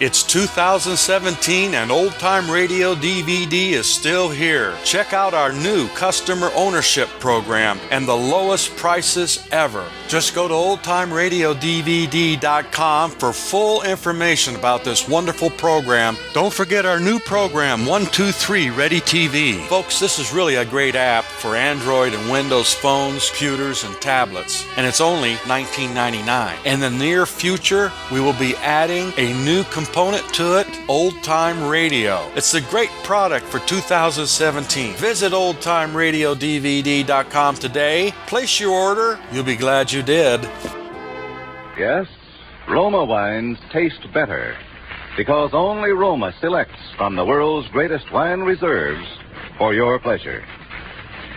It's 2017 and Old Time Radio DVD is still here. Check out our new customer ownership program and the lowest prices ever. Just go to oldtimeradiodvd.com for full information about this wonderful program. Don't forget our new program, 123 Ready TV. Folks, this is really a great app for Android and Windows phones, computers, and tablets. And it's only $19.99. In the near future, we will be adding a new component to it, Old Time Radio. It's a great product for 2017. Visit oldtimeradiodvd.com today. Place your order. You'll be glad you did. Yes, Roma wines taste better because only Roma selects from the world's greatest wine reserves for your pleasure.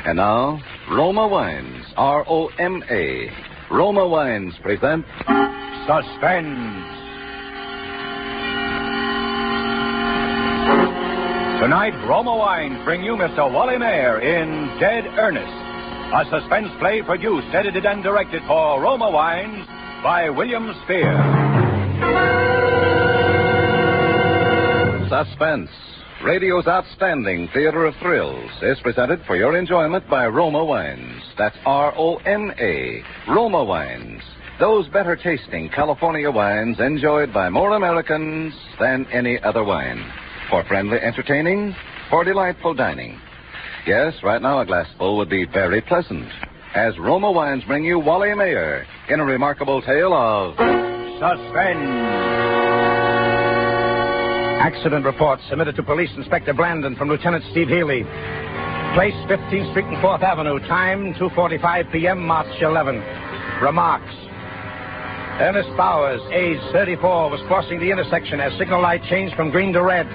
And now, Roma Wines, R-O-M-A. Roma Wines present Suspense. Tonight, Roma Wines bring you Mr. Wally Mayer in Dead Ernest, a suspense play produced, edited, and directed for Roma Wines by William Spear. Suspense, radio's outstanding theater of thrills, is presented for your enjoyment by Roma Wines. That's R-O-M-A, Roma Wines. Those better-tasting California wines enjoyed by more Americans than any other wine. For friendly entertaining, for delightful dining. Yes, right now a glassful would be very pleasant. As Roma Wines bring you Wally Mayer in a remarkable tale of Suspense. Accident report submitted to Police Inspector Blandon from Lieutenant Steve Healy. Place 15th Street and 4th Avenue. Time 2:45 p.m. March 11. Remarks. Ernest Bowers, age 34, was crossing the intersection as signal light changed from green to red.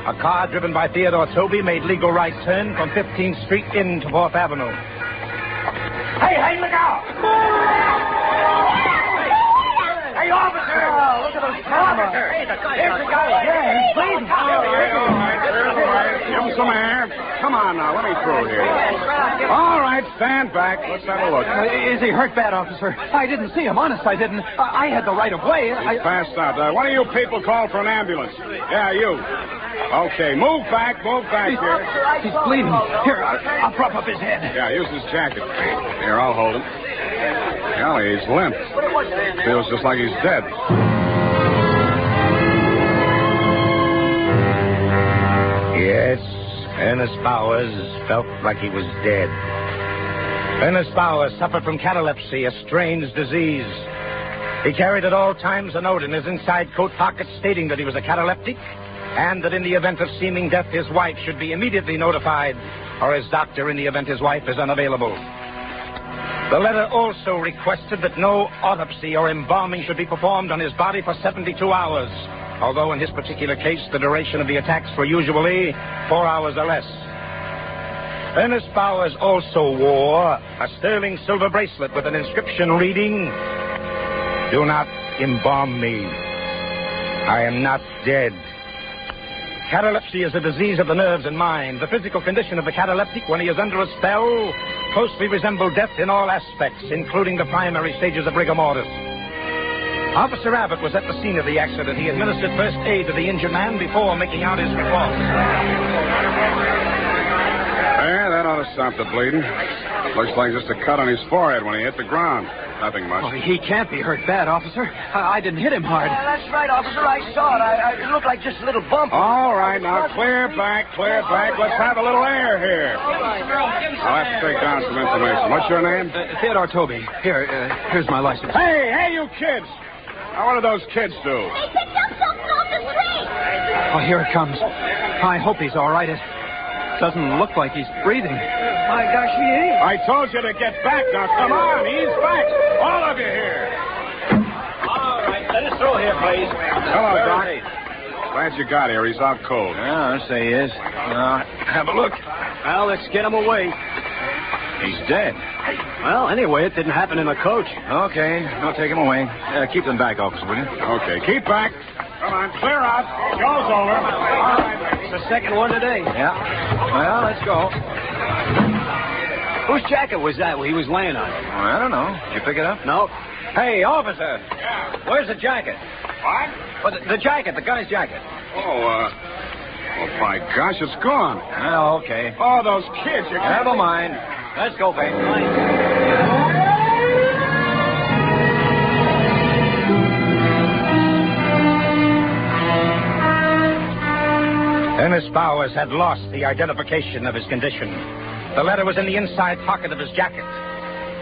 A car driven by Theodore Toby made legal right turn from 15th Street into 4th Avenue. Hey, look out! Hey, officer! Oh, look at those cameras. Here's the guy. Yeah, he's bleeding. All right. Give him some air. Come on now, let me through here. All right, stand back. Let's have a look. Is he hurt bad, officer? I didn't see him. Honest, I didn't. I had the right of way. He's passed out. One of you people call for an ambulance. Yeah, you. Okay, move back here. He's bleeding. Here, I'll prop up his head. Yeah, use his jacket. Here, I'll hold him. Golly, he's limp. Feels just like he's dead. Yes, Ernest Bowers felt like he was dead. Ernest Bowers suffered from catalepsy, a strange disease. He carried at all times a note in his inside coat pocket stating that he was a cataleptic and that in the event of seeming death, his wife should be immediately notified, or his doctor in the event his wife is unavailable. The letter also requested that no autopsy or embalming should be performed on his body for 72 hours, although in his particular case, the duration of the attacks were usually 4 hours or less. Ernest Bowers also wore a sterling silver bracelet with an inscription reading, "Do not embalm me. I am not dead." Catalepsy is a disease of the nerves and mind. The physical condition of the cataleptic when he is under a spell closely resembles death in all aspects, including the primary stages of rigor mortis. Officer Abbott was at the scene of the accident. He administered first aid to the injured man before making out his report. Yeah, that ought to stop the bleeding. Looks like just a cut on his forehead when he hit the ground. Nothing much. Oh, he can't be hurt bad, officer. I didn't hit him hard. Yeah, that's right, officer. I saw it. It looked like just a little bump. All right, now clear back. Let's have a little air here. I'll have to take down some information. What's your name? Theodore Toby. Here's my license. Hey, you kids! Now, what do those kids do? They picked up something off the street. Oh, here it comes. I hope he's all right. It doesn't look like he's breathing. My gosh, he is. I told you to get back. Now, come on. Ease back. All of you here. All right, let us through here, please. Hello, Doc. Glad you got here. He's out cold. Yeah, I'll say he is. Have a look. Well, let's get him away. He's dead. Well, anyway, it didn't happen in the coach. Okay, I'll take him away. Keep them back, officer, will you? Okay, keep back. Come on, clear out. Show's over. All right. It's the second one today. Yeah. Well, let's go. Whose jacket was that he was laying on? I don't know. Did you pick it up? No. Hey, officer. Yeah. Where's the jacket? What? Well, the jacket, the guy's jacket. Oh, my gosh, it's gone. Oh, okay. Oh, those kids. You can't... Never mind. Let's go, Pete. Ernest Bowers had lost the identification of his condition. The letter was in the inside pocket of his jacket.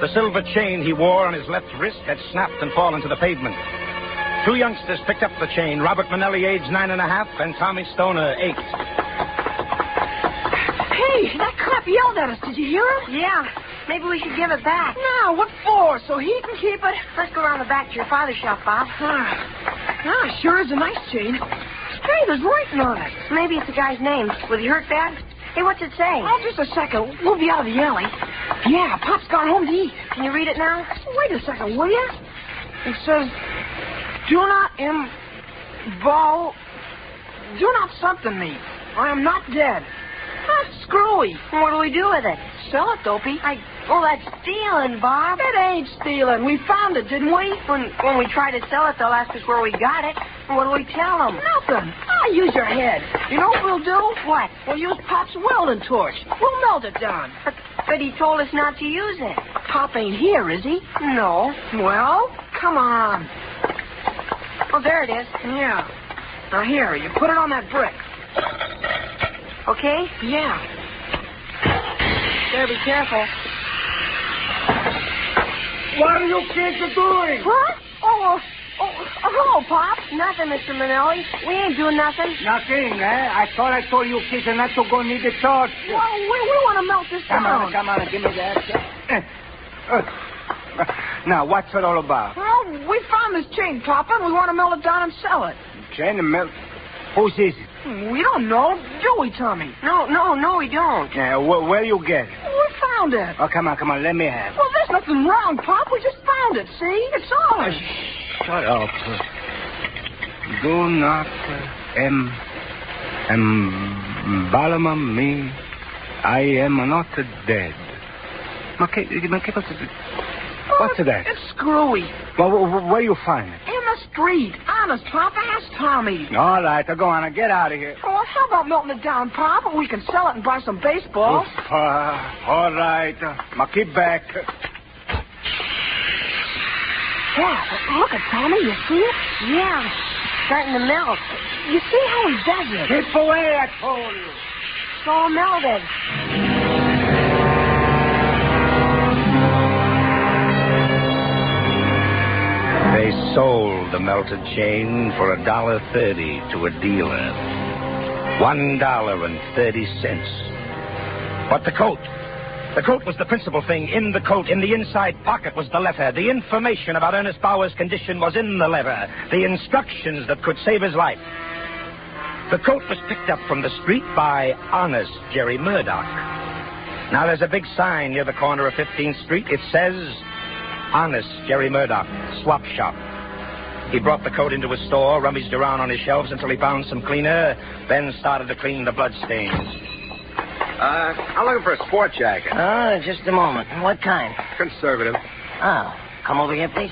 The silver chain he wore on his left wrist had snapped and fallen to the pavement. Two youngsters picked up the chain, Robert Manelli, age 9.5, and Tommy Stoner, 8. Hey, that cop yelled at us. Did you hear him? Yeah. Maybe we should give it back. No, what for? So he can keep it? Let's go around the back to your father's shop, Bob. Sure is a nice chain. Hey, there's writing on it. Maybe it's the guy's name. Was he hurt bad? Hey, what's it say? Oh, just a second. We'll be out of the alley. Yeah, Pop's gone home to eat. Can you read it now? Wait a second, will you? It says, do not something me. I am not dead. That's screwy. What do we do with it? Sell it, Dopey. Oh, that's stealing, Bob. It ain't stealing. We found it, didn't we? When we try to sell it, they'll ask us where we got it. And what do we tell them? Nothing. Use your head. You know what we'll do? What? We'll use Pop's welding torch. We'll melt it down. But he told us not to use it. Pop ain't here, is he? No. Well, come on. Oh, there it is. Yeah. Now here, you put it on that brick. Okay? Yeah. Better be careful. What are you kids doing? What? Oh, hello, Pop. Nothing, Mr. Manelli. We ain't doing nothing. Nothing, eh? I thought I told you kids not to go near the torch. Well, we want to melt this down. Come on, give me that. Now, what's it all about? Well, we found this chain, Papa, and we want to melt it down and sell it. Chain and melt. Whose is it? We don't know. Joey told me. No, we don't. Yeah, where you get it? We found it. Oh, come on, let me have it. Well, there's nothing wrong, Pop. We just found it, see? It's ours. Shut up. Do not embalm me. I am not dead. What's that? It's screwy. Well, where you find it? In the street. Honest, Papa. Ask Tommy. All right, go on. Get out of here. Well, how about melting it down, Pop? We can sell it and buy some baseballs. All right. Keep back. Yeah, look at Tommy. You see it? Yeah. Starting to melt. You see how he does it? Keep away, I told you. It's all melted. They sold the melted chain for $1.30 to a dealer. $1.30. But the coat. The coat was the principal thing. In the coat, in the inside pocket, was the letter. The information about Ernest Bowers' condition was in the letter. The instructions that could save his life. The coat was picked up from the street by Honest Jerry Murdoch. Now, there's a big sign near the corner of 15th Street. It says, Honest Jerry Murdoch, Swap Shop. He brought the coat into his store, rummaged around on his shelves until he found some cleaner, then started to clean the bloodstains. I'm looking for a sport jacket. Just a moment. What kind? Conservative. Oh, come over here, please.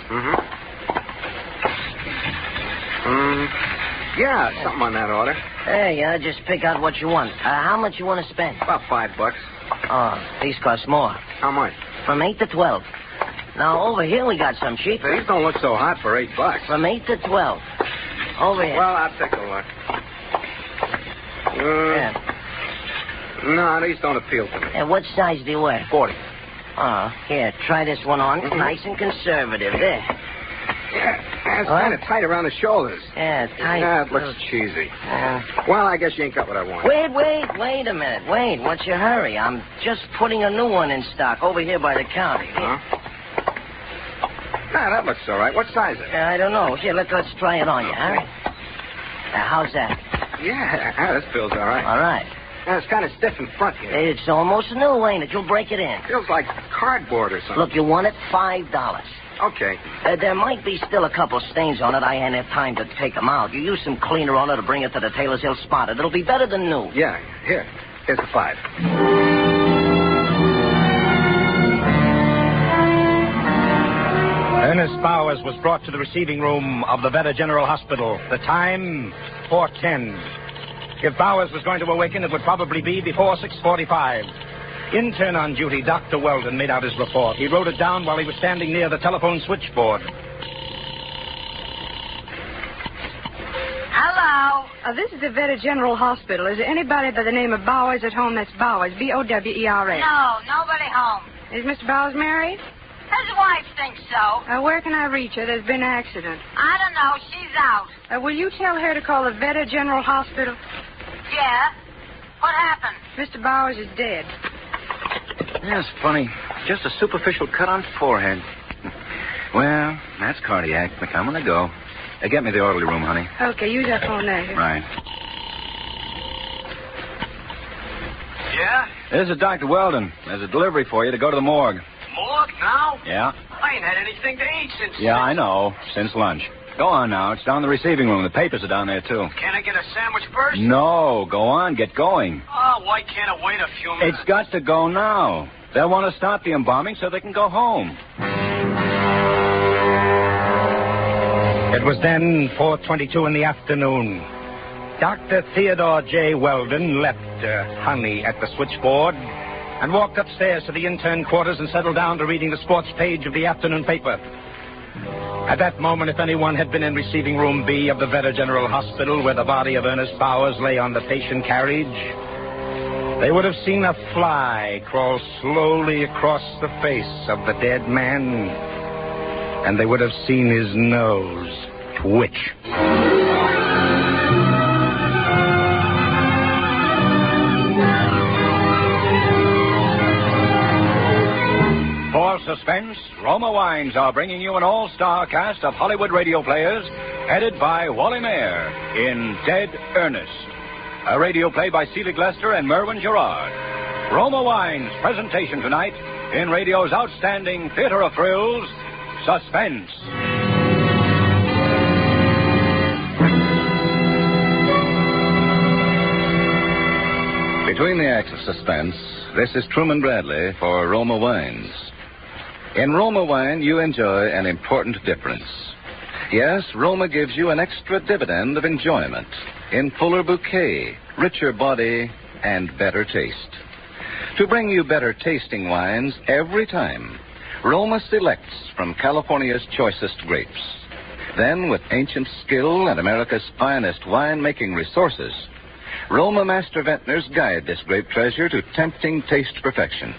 Yeah, something on that order. Hey, just pick out what you want. How much you want to spend? About $5. Oh, these cost more. How much? From 8 to 12. Now, over here we got some cheaper. These don't look so hot for $8. From 8 to 12. Over here. Well, I'll take a look. Yeah. No, these don't appeal to me. And what size do you wear? 40. Oh, here, try this one on. It's nice and conservative. There. Yeah, it's kind of tight around the shoulders. Yeah, tight. Yeah, it looks cheesy. Well, I guess you ain't got what I want. Wait a minute. Wait, what's your hurry? I'm just putting a new one in stock over here by the counter. Huh? Nah, that looks all right. What size is it? I don't know. Here, let's try it on you, huh? How's that? Yeah, this feels all right. All right. It's kind of stiff in front here. It's almost new, ain't it? You'll break it in. Feels like cardboard or something. Look, you want it? $5. Okay. There might be still a couple stains on it. I ain't have time to take them out. You use some cleaner on it to bring it to the tailor's. He'll spot it. It'll be better than new. Yeah, here's the $5. Ernest Bowers was brought to the receiving room of the Veta General Hospital. The time, 4:10. If Bowers was going to awaken, it would probably be before 6:45. Intern on duty, Dr. Weldon, made out his report. He wrote it down while he was standing near the telephone switchboard. Hello. This is the Veta General Hospital. Is there anybody by the name of Bowers at home? That's Bowers, B-O-W-E-R-S. No, nobody home. Is Mr. Bowers married? His wife thinks so. Where can I reach her? There's been an accident. I don't know. She's out. Will you tell her to call the Veta General Hospital? Yeah? What happened? Mr. Bowers is dead. That's funny. Just a superficial cut on forehead. Well, that's cardiac. Look, I'm going to go. Get me the orderly room, honey. Okay, use that phone there. Right. Yeah? This is Dr. Weldon. There's a delivery for you to go to the morgue. Morgue now? Yeah? I ain't had anything to eat since... Yeah, I know. Since lunch. Go on now. It's down in the receiving room. The papers are down there, too. Can I get a sandwich first? No. Go on. Get going. Oh, why can't I wait a few minutes? It's got to go now. They'll want to start the embalming so they can go home. It was then 4:22 in the afternoon. Dr. Theodore J. Weldon left Honey at the switchboard and walked upstairs to the intern quarters and settled down to reading the sports page of the afternoon paper. At that moment, if anyone had been in receiving room B of the Veta General Hospital, where the body of Ernest Bowers lay on the patient carriage, they would have seen a fly crawl slowly across the face of the dead man, and they would have seen his nose twitch. For Suspense, Roma Wines are bringing you an all-star cast of Hollywood radio players headed by Wally Mayer in Dead Ernest, a radio play by Celia Glester and Merwin Gerard. Roma Wines' presentation tonight in radio's outstanding theater of thrills, Suspense. Between the acts of Suspense, this is Truman Bradley for Roma Wines. In Roma Wine, you enjoy an important difference. Yes, Roma gives you an extra dividend of enjoyment in fuller bouquet, richer body, and better taste. To bring you better tasting wines every time, Roma selects from California's choicest grapes. Then, with ancient skill and America's finest wine-making resources, Roma master vintners guide this grape treasure to tempting taste perfection.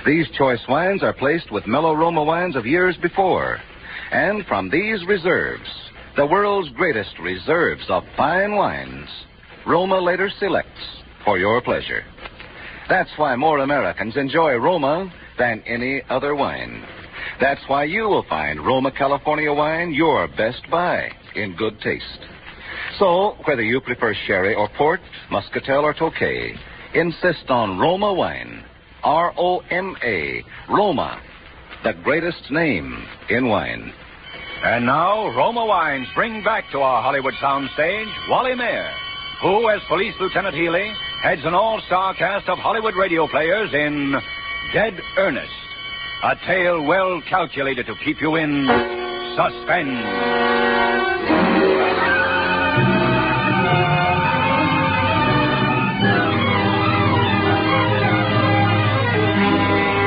These choice wines are placed with mellow Roma wines of years before. And from these reserves, the world's greatest reserves of fine wines, Roma later selects for your pleasure. That's why more Americans enjoy Roma than any other wine. That's why you will find Roma California wine your best buy in good taste. So, whether you prefer sherry or port, muscatel or tokay, insist on Roma wine. R-O-M-A, Roma, the greatest name in wine. And now, Roma Wines bring back to our Hollywood soundstage Wally Mayer, who, as Police Lieutenant Healy, heads an all-star cast of Hollywood radio players in Dead Ernest, a tale well calculated to keep you in suspense.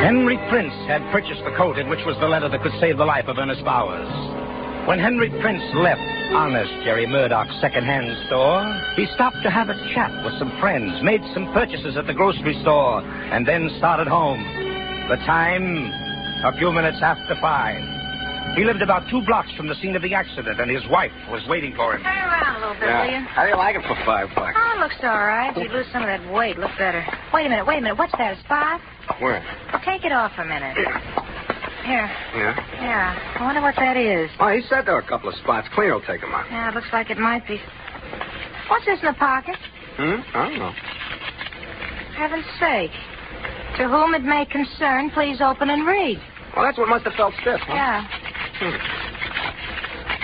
Henry Prince had purchased the coat in which was the letter that could save the life of Ernest Bowers. When Henry Prince left honest Jerry Murdoch's second-hand store, he stopped to have a chat with some friends, made some purchases at the grocery store, and then started home. The time, a few minutes after 5. He lived about 2 blocks from the scene of the accident, and his wife was waiting for him. Turn around a little bit, will you? How do you like it for $5? Oh, it looks all right. You lose some of that weight, look better. Wait a minute. What's that, a spot? Where? Take it off a minute. Here. Yeah? Yeah. I wonder what that is. Oh, he said there were a couple of spots. Cleaner will take them out. Yeah, it looks like it might be. What's this in the pocket? I don't know. Heaven's sake. To whom it may concern, please open and read. Well, that's what must have felt stiff, huh? Yeah.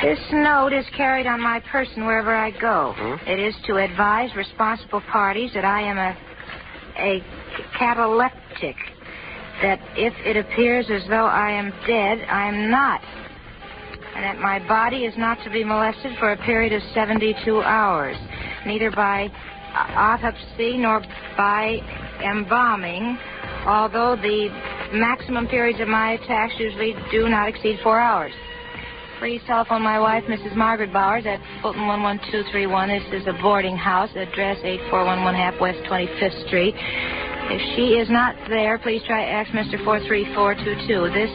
This note is carried on my person wherever I go. It is to advise responsible parties that I am a cataleptic. That if it appears as though I am dead, I am not. and that my body is not to be molested for a period of 72 hours, neither by autopsy nor by embalming, although the maximum periods of my attacks usually do not exceed 4 hours. Please telephone my wife, Mrs. Margaret Bowers, at Fulton 11231. This is a boarding house, address 8411 Half West 25th Street. If she is not there, please try Axminster 43422. This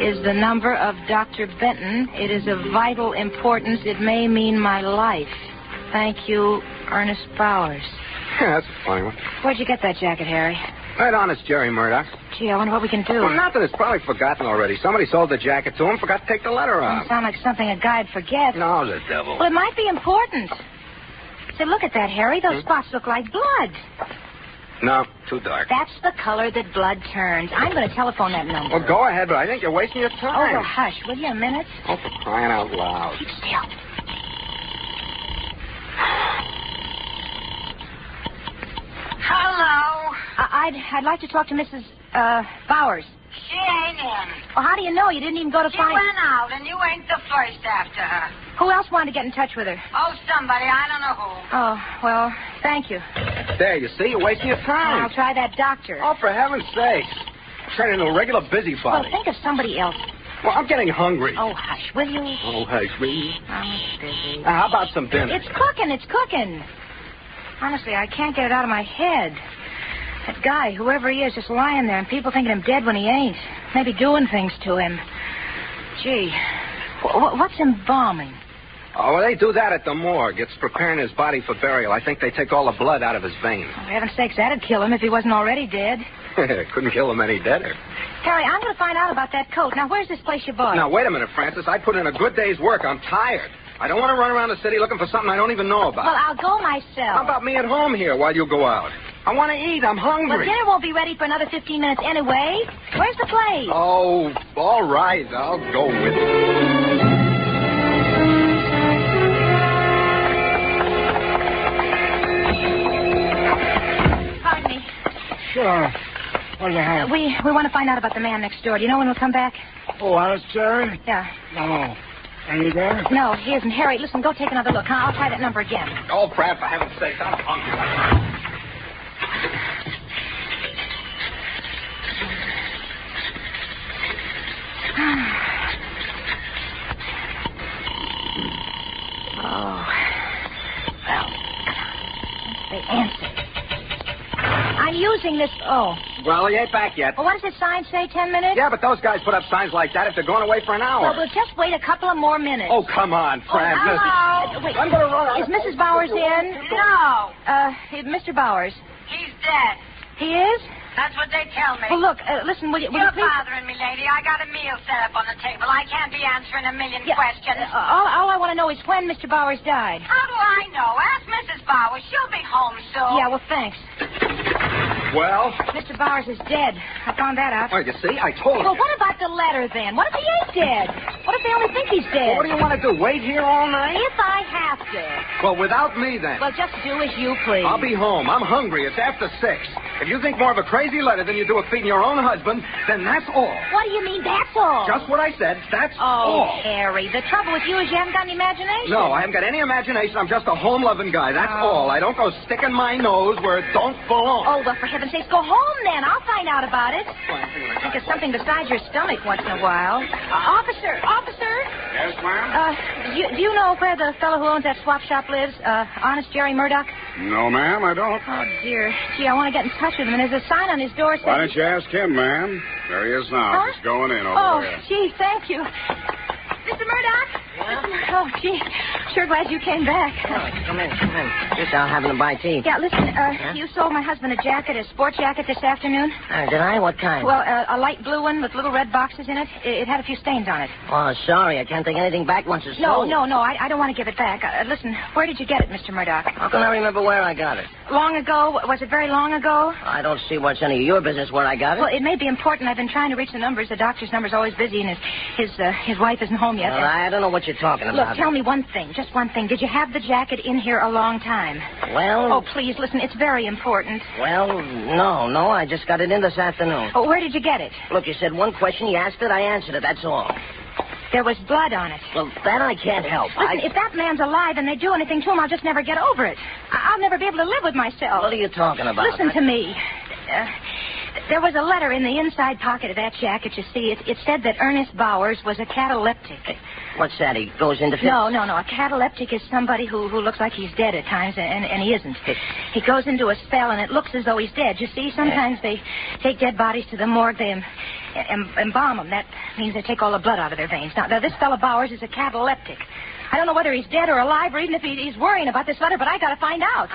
is the number of Dr. Benton. It is of vital importance. It may mean my life. Thank you, Ernest Bowers. Yeah, that's a funny one. Where'd you get that jacket, Harry? Right on, it's Jerry Murdoch. Gee, I wonder what we can do. Well, nothing. It's probably forgotten already. Somebody sold the jacket to him, forgot to take the letter Doesn't out. sound like something a guy'd forget. No, the devil. Well, it might be important. Say, look at that, Harry. Those spots look like blood. No, too dark. That's the color that blood turns. I'm going to telephone that number. Well, go ahead, but I think you're wasting your Oh, time. well, hush. Will you a minute? Oh, for crying out loud. Keep still. Hello. I'd like to talk to Mrs. Bowers. She ain't in. Well, how do you know? You didn't even go to She find... went out, and you ain't the first after her. Who else wanted to get in touch with her? Oh, somebody. I don't know who. Oh, well, thank you. There, you see, you're wasting your time. I'll try that doctor. Oh, for heaven's sakes. Turn into a regular Well, busybody. think of somebody else. Well, I'm getting hungry. Oh, hush, will you? Oh, hush, me. I'm busy. How about some dinner? It's cooking. Honestly, I can't get it out of my head. That guy, whoever he is, just lying there, and people thinking him dead when he ain't. Maybe doing things to him. Gee, what's embalming? Oh, well, they do that at the morgue. It's preparing his body for burial. I think they take all the blood out of his veins. For heaven's sakes, that'd kill him if he wasn't already dead. Couldn't kill him any deader. Harry, I'm going to find out about that coat. Now, where's this place you bought? Now, wait a minute, Francis. I put in a good day's work. I'm tired. I don't want to run around the city looking for something I don't even know about. Well, I'll go myself. How about me at home here while you go out? I want to eat. I'm hungry. Well, dinner won't be ready for another 15 minutes anyway. Where's the place? Oh, all right. I'll go with you. Pardon me. Sure. What do you have? We want to find out about the man next door. Do you know when he'll come back? Oh, Alice Jerry? Yeah. No. Are you there? No, he isn't. Harry, listen, go take another look. I'll try that number again. Oh, Pratt, for heaven's sake, I'm hungry. Oh. Well, they answered. I'm using this... Oh. Well, he ain't back yet. Well, what does the sign say, 10 minutes? Yeah, but those guys put up signs like that if they're going away for an hour. Well, we'll just wait a couple of more minutes. Oh, come on, Francis. Hello? Wait. I'm going to run. Is Mrs. Bowers in? No. Mr. Bowers. He's dead. He is? That's what they tell me. Well, look, listen, will you You're please... bothering me, lady. I got a meal set up on the table. I can't be answering a million questions. All I want to know is when Mr. Bowers died. How do I know? Ask Mrs. Bowers. She'll be home soon. Yeah, well, thanks. Well? Mr. Bowers is dead. I found that out. Oh, you see? I told you. Well, what about the letter, then? What if he ain't dead? What if they only think he's dead? Well, what do you want to do, wait here all night? If I have to. Well, without me, then. Well, just do as you please. I'll be home. I'm hungry. It's after 6. If you think more of a crazy letter than you do of feeding your own husband, then that's all. What do you mean, that's all? Just what I said. That's all. all. Harry, the trouble with you is you haven't got any imagination. No, I haven't got any imagination. I'm just a home-loving guy. That's all. I don't go sticking my nose where it don't belong. Oh, well, for heaven's sakes, go home then. I'll find out about it. Think of something besides your stomach once in a while. Officer! Yes, ma'am? Do you know where the fellow who owns that swap shop lives? Honest Jerry Murdoch? No, ma'am, I don't. Oh, dear. Gee, I want to get in touch with him, and there's a sign on his door saying... Why don't you ask him, ma'am? There he is now. Huh? He's going in over there. Gee, thank you. Mr. Murdoch? Yeah? Oh, gee, sure glad you came back. Oh, come in. Just out having a bite to eat. Yeah, listen, you sold my husband a jacket, a sport jacket this afternoon? Did I? What kind? Well, a light blue one with little red boxes in it. It had a few stains on it. Oh, sorry. I can't take anything back once it's No, sold. I don't want to give it back. Listen, where did you get it, Mr. Murdoch? How can I remember where I got it? Long ago? Was it very long ago? I don't see what's any of your business where I got it. Well, it may be important. I've been trying to reach the numbers. The doctor's number's always busy, and his wife isn't home yet. Well, I don't know what you're talking about. Look, tell me one thing, just one thing. Did you have the jacket in here a long time? Well... Oh, please, listen, it's very important. Well, no, I just got it in this afternoon. Oh, where did you get it? Look, you said one question, you asked it, I answered it, that's all. There was blood on it. Well, that I can't help. Listen, if that man's alive and they do anything to him, I'll just never get over it. I'll never be able to live with myself. What are you talking about? Listen to me. There was a letter in the inside pocket of that jacket, you see. It said that Ernest Bowers was a cataleptic. What's that? He goes into fits? No. A cataleptic is somebody who looks like he's dead at times, and he isn't. He goes into a spell, and it looks as though he's dead. You see, sometimes they take dead bodies to the morgue. They embalm them. That means they take all the blood out of their veins. Now, this fellow Bowers is a cataleptic. I don't know whether he's dead or alive, or even if he's worrying about this letter, but I got to find out.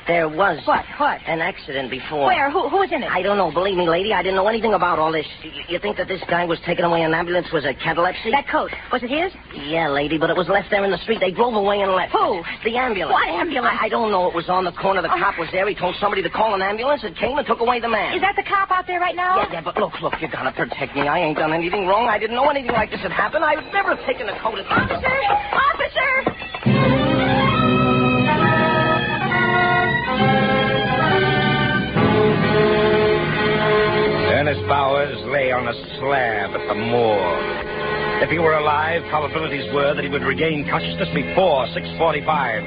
There was... What? An accident before. Where? Who was in it? I don't know. Believe me, lady, I didn't know anything about all this. You think that this guy was taken away in an ambulance was a catalepsy? That coat. Was it his? Yeah, lady, but it was left there in the street. They drove away and left. Who? The ambulance. What ambulance? I don't know. It was on the corner. The cop was there. He told somebody to call an ambulance. It came and took away the man. Is that the cop out there right now? Yeah, but look, you gotta protect me. I ain't done anything wrong. I didn't know anything like this had happened. I would never have taken a coat. Officer! Ernest Bowers lay on a slab at the morgue. If he were alive, probabilities were that he would regain consciousness before 6:45.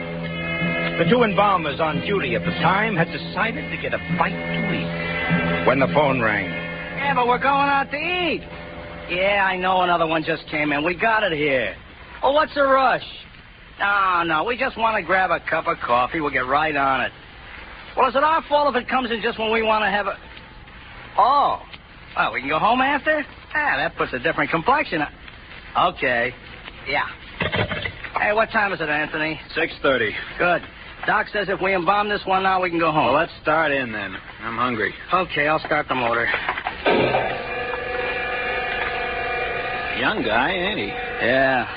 The two embalmers on duty at the time had decided to get a bite to eat when the phone rang. Yeah, but we're going out to eat. Yeah, I know another one just came in. We got it here. Well, what's the rush? No, we just want to grab a cup of coffee. We'll get right on it. Well, is it our fault if it comes in just when we want to have a... Oh. Well, we can go home after? That puts a different complexion. Okay. Yeah. Hey, what time is it, Anthony? 6:30. Good. Doc says if we embalm this one now, we can go home. Well, let's start in then. I'm hungry. Okay, I'll start the motor. Young guy, ain't he? Yeah.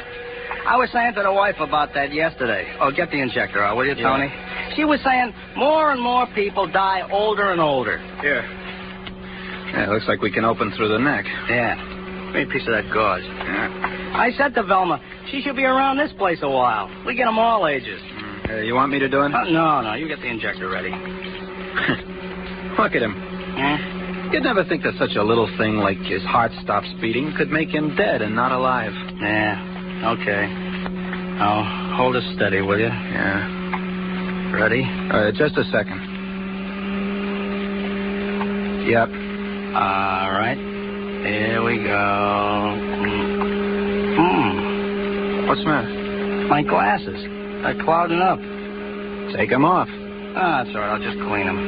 I was saying to the wife about that yesterday. Oh, get the injector out, will you, Tony? She was saying more and more people die older and older. Here. Yeah, looks like we can open through the neck. Yeah. Give me a piece of that gauze. Yeah. I said to Velma, she should be around this place a while. We get them all ages. You want me to do it? No. You get the injector ready. Look at him. Yeah? You'd never think that such a little thing like his heart stops beating could make him dead and not alive. Yeah. Okay. Now, hold it steady, will you? Yeah. Ready? Just a second. Yep. All right. Here we go. What's the matter? My glasses. They're clouding up. Take them off. That's all right. I'll just clean them.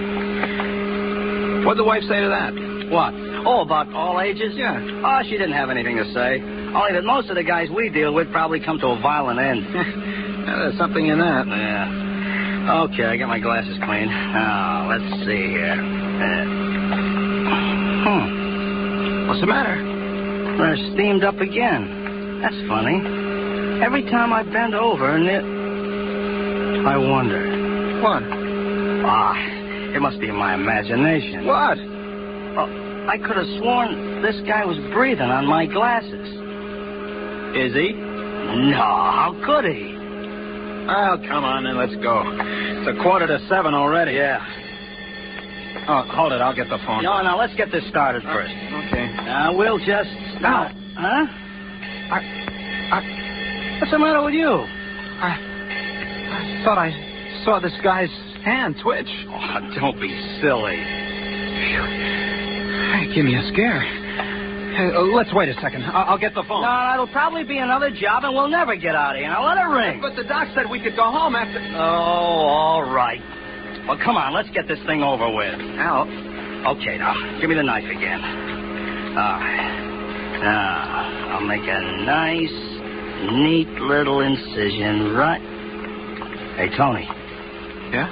What'd the wife say to that? What? Oh, about all ages? Yeah. Oh, she didn't have anything to say. Only that most of the guys we deal with probably come to a violent end. There's something in that. Yeah. Okay, I got my glasses clean. Now, let's see here. What's the matter? They're steamed up again. That's funny. Every time I bend over, I wonder. What? It must be my imagination. What? Oh, I could have sworn this guy was breathing on my glasses. Is he? No, how could he? Oh, come on, then, let's go. It's 6:45 already. Yeah. Oh, hold it. I'll get the phone. No, let's get this started first. Okay. We'll just... Now. Huh? What's the matter with you? I thought I saw this guy's hand twitch. Oh, don't be silly. Hey, give me a scare. Hey, let's wait a second. I'll get the phone. No, it'll probably be another job, and we'll never get out of here. Now, let it ring. But the doc said we could go home after... Oh, all right. Well, come on, let's get this thing over with. Al. Okay, now, give me the knife again. All right. Now, I'll make a nice, neat little incision right... Hey, Tony. Yeah?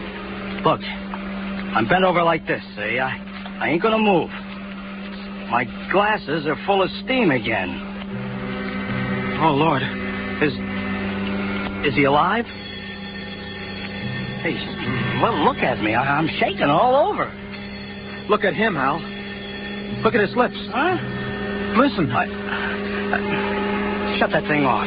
Look, I'm bent over like this, see? I ain't gonna move. My glasses are full of steam again. Oh, Lord. Is he alive? Hey, well, look at me. I'm shaking all over. Look at him, Al. Look at his lips. Huh? Listen. Shut that thing off.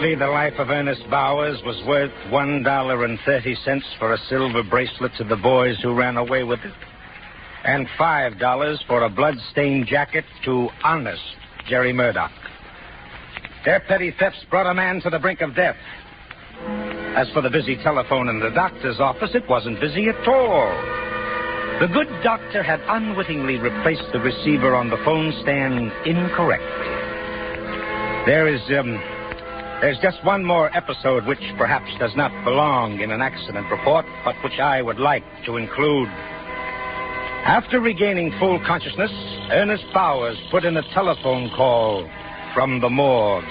Apparently, the life of Ernest Bowers was worth $1.30 for a silver bracelet to the boys who ran away with it, and $5 for a blood-stained jacket to Honest Jerry Murdoch. Their petty thefts brought a man to the brink of death. As for the busy telephone in the doctor's office, it wasn't busy at all. The good doctor had unwittingly replaced the receiver on the phone stand incorrectly. There's just one more episode which perhaps does not belong in an accident report, but which I would like to include. After regaining full consciousness, Ernest Bowers put in a telephone call from the morgue.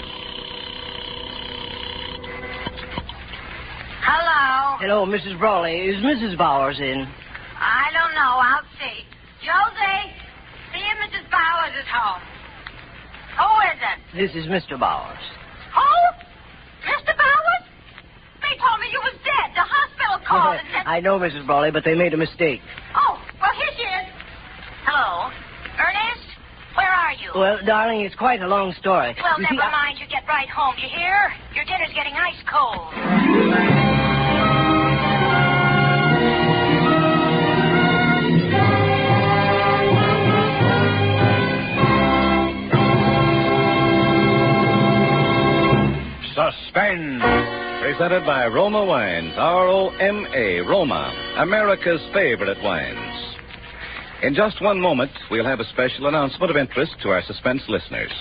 Hello. Hello, Mrs. Brawley. Is Mrs. Bowers in? I don't know. I'll see. Josie, see if Mrs. Bowers is home. Who is it? This is Mr. Bowers. Who? Mr. Bowers? They told me you was dead. The hospital called and said... I know, Mrs. Brawley, but they made a mistake. Oh, well, here she is. Hello. Ernest? Where are you? Well, darling, it's quite a long story. Well, You never see, mind. You get right home, you hear? Your dinner's getting ice cold. Suspense. Presented by Roma Wines, R-O-M-A, Roma, America's favorite wines. In just one moment, we'll have a special announcement of interest to our Suspense listeners.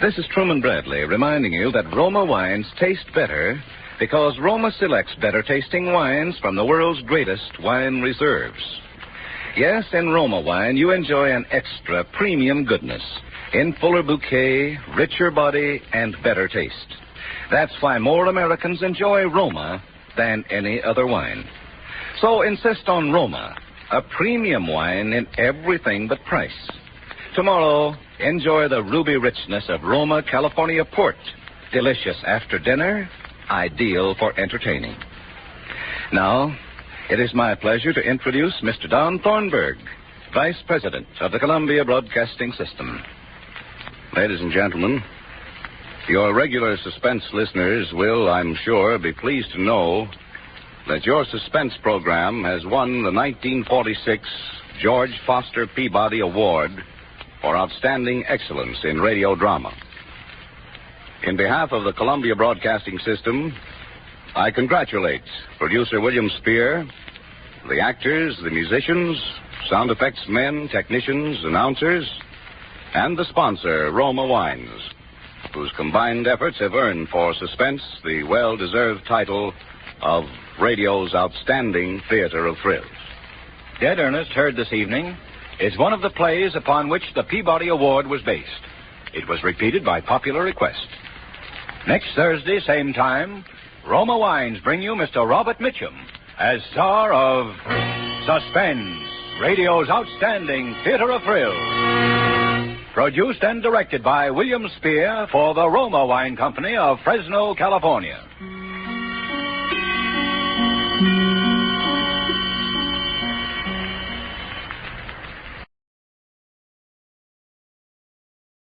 This is Truman Bradley reminding you that Roma wines taste better because Roma selects better tasting wines from the world's greatest wine reserves. Yes, in Roma wine, you enjoy an extra premium goodness in fuller bouquet, richer body, and better taste. That's why more Americans enjoy Roma than any other wine. So insist on Roma, a premium wine in everything but price. Tomorrow, enjoy the ruby richness of Roma California port. Delicious after dinner, ideal for entertaining. Now, it is my pleasure to introduce Mr. Don Thornburg, Vice President of the Columbia Broadcasting System. Ladies and gentlemen, your regular Suspense listeners will, I'm sure, be pleased to know that your Suspense program has won the 1946 George Foster Peabody Award for Outstanding Excellence in Radio Drama. In behalf of the Columbia Broadcasting System, I congratulate producer William Spear, the actors, the musicians, sound effects men, technicians, announcers, and the sponsor, Roma Wines, whose combined efforts have earned for Suspense the well-deserved title of radio's outstanding theater of thrills. Dead Ernest, heard this evening, is one of the plays upon which the Peabody Award was based. It was repeated by popular request. Next Thursday, same time, Roma Wines bring you Mr. Robert Mitchum as star of Suspense, radio's outstanding theater of thrills. Produced and directed by William Spear for the Roma Wine Company of Fresno, California.